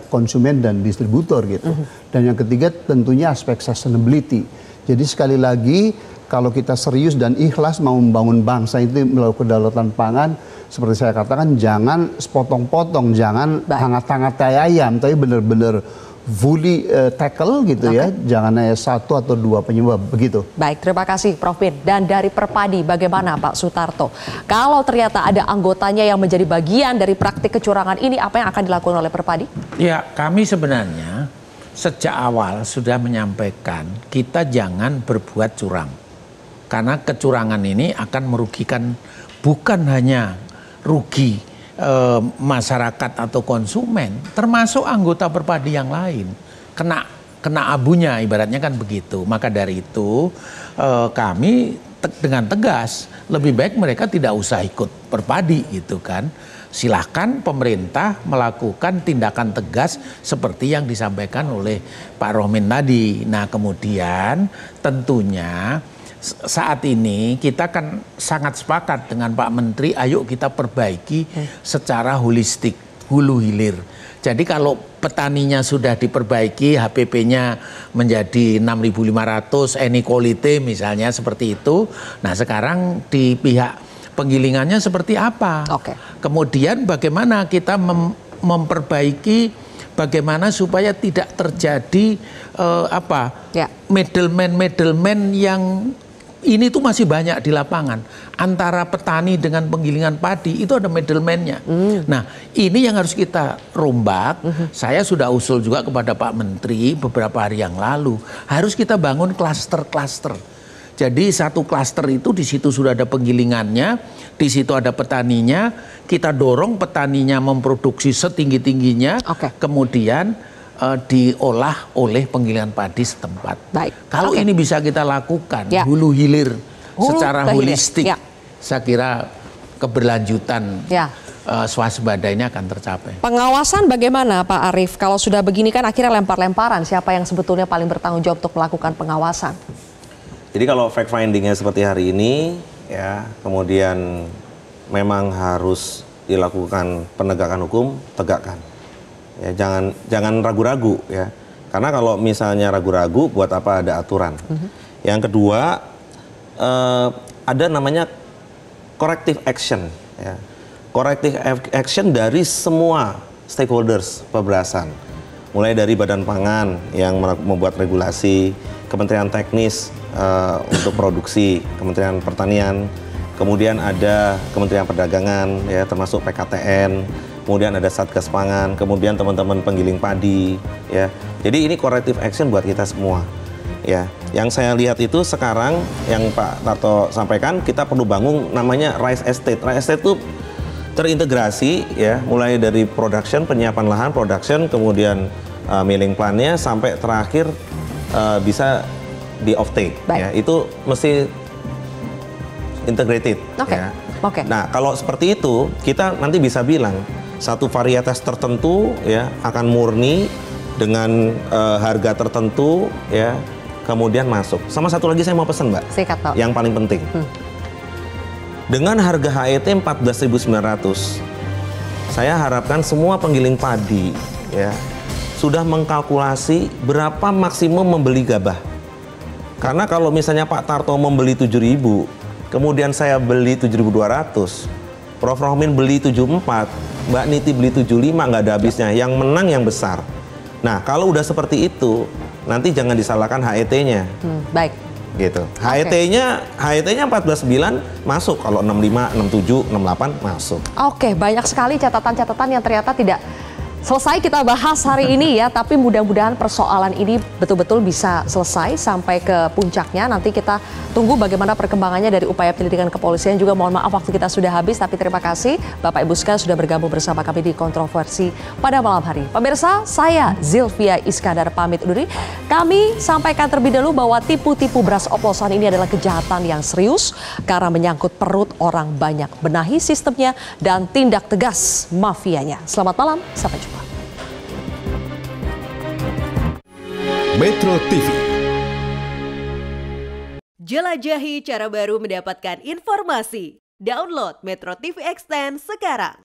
konsumen dan distributor gitu. Dan yang ketiga tentunya aspek sustainability. Jadi sekali lagi kalau kita serius dan ikhlas mau membangun bangsa itu melalui kedaulatan pangan, seperti saya katakan jangan sepotong-potong, jangan hangat-hangat kayak ayam, tapi benar-benar fully tackle gitu ya, jangan hanya 1 atau 2 penyebab begitu. Baik, terima kasih Prof Min. Dan dari Perpadi bagaimana Pak Sutarto? Kalau ternyata ada anggotanya yang menjadi bagian dari praktik kecurangan ini, apa yang akan dilakukan oleh Perpadi? Ya, kami sebenarnya sejak awal sudah menyampaikan kita jangan berbuat curang. Karena kecurangan ini akan merugikan bukan hanya rugi masyarakat atau konsumen, termasuk anggota Perpadi yang lain kena abunya, ibaratnya kan begitu. Maka dari itu kami dengan tegas lebih baik mereka tidak usah ikut Perpadi gitu kan. Silahkan pemerintah melakukan tindakan tegas seperti yang disampaikan oleh Pak Rohmin tadi. Nah kemudian tentunya saat ini kita kan sangat sepakat dengan Pak Menteri, ayo kita perbaiki secara holistik, hulu hilir. Jadi kalau petaninya sudah diperbaiki, HPP-nya menjadi 6.500, inequality misalnya seperti itu. Nah sekarang di pihak penggilingannya seperti apa? Kemudian bagaimana kita memperbaiki, bagaimana supaya tidak terjadi middleman yang ini tuh masih banyak di lapangan. Antara petani dengan penggilingan padi itu ada middleman-nya. Nah ini yang harus kita rombak. Saya sudah usul juga kepada Pak Menteri beberapa hari yang lalu. Harus kita bangun klaster-klaster. Jadi satu klaster itu di situ sudah ada penggilingannya, di situ ada petaninya. Kita dorong petaninya memproduksi setinggi-tingginya. Kemudian diolah oleh penggilingan padi setempat. Baik. Kalau ini bisa kita lakukan Ya. hulu hilir secara ke hilir. holistik, Ya. saya kira keberlanjutan Ya. swasembada ini akan tercapai. Pengawasan bagaimana Pak Arief? Kalau sudah begini kan akhirnya lempar-lemparan, siapa yang sebetulnya paling bertanggung jawab untuk melakukan pengawasan? Jadi kalau fact findingnya seperti hari ini, ya kemudian memang harus dilakukan penegakan hukum, tegakkan. Ya, jangan ragu-ragu ya. Karena kalau misalnya ragu-ragu, buat apa ada aturan? Yang kedua, ada namanya corrective action. Ya. Corrective action dari semua stakeholders peberasan. Mulai dari Badan Pangan yang membuat regulasi, Kementerian Teknis untuk produksi, Kementerian Pertanian, kemudian ada Kementerian Perdagangan, ya termasuk PKTN, kemudian ada Satgas Pangan, kemudian teman-teman penggiling padi, ya. Jadi ini corrective action buat kita semua, ya. Yang saya lihat itu sekarang yang Pak Tarto sampaikan, kita perlu bangun namanya rice estate. Rice estate itu terintegrasi, ya, mulai dari production, penyiapan lahan, production, kemudian milling plan-nya sampai terakhir bisa di offtake, ya. Itu mesti integrated. Ya. Nah, kalau seperti itu, kita nanti bisa bilang satu varietas tertentu ya akan murni dengan harga tertentu ya, kemudian masuk. Sama satu lagi saya mau pesan, Mbak. Sikat, Pak. Yang paling penting. Dengan harga HET 14.900, saya harapkan semua penggiling padi ya sudah mengkalkulasi berapa maksimum membeli gabah. Karena kalau misalnya Pak Tarto membeli 7.000, kemudian saya beli 7.200, Prof. Rohmin beli 74, Mbak Niti beli 75, nggak ada habisnya. Yang menang yang besar. Nah, kalau udah seperti itu, nanti jangan disalahkan HET-nya. Baik. Gitu. HET-nya 14.9 masuk, kalau 65, 67, 68 masuk. Oke, banyak sekali catatan-catatan yang ternyata tidak selesai kita bahas hari ini ya, tapi mudah-mudahan persoalan ini betul-betul bisa selesai sampai ke puncaknya. Nanti kita tunggu bagaimana perkembangannya dari upaya penyelidikan kepolisian. Juga mohon maaf waktu kita sudah habis, tapi terima kasih Bapak Ibu sekalian sudah bergabung bersama kami di Kontroversi pada malam hari. Pemirsa, saya Zilvia Iskandar pamit undur diri. Kami sampaikan terlebih dahulu bahwa tipu-tipu beras oplosan ini adalah kejahatan yang serius karena menyangkut perut orang banyak. Benahi sistemnya dan tindak tegas mafianya. Selamat malam, sampai jumpa. Metro TV. Jelajahi cara baru mendapatkan informasi. Download Metro TV Extend sekarang.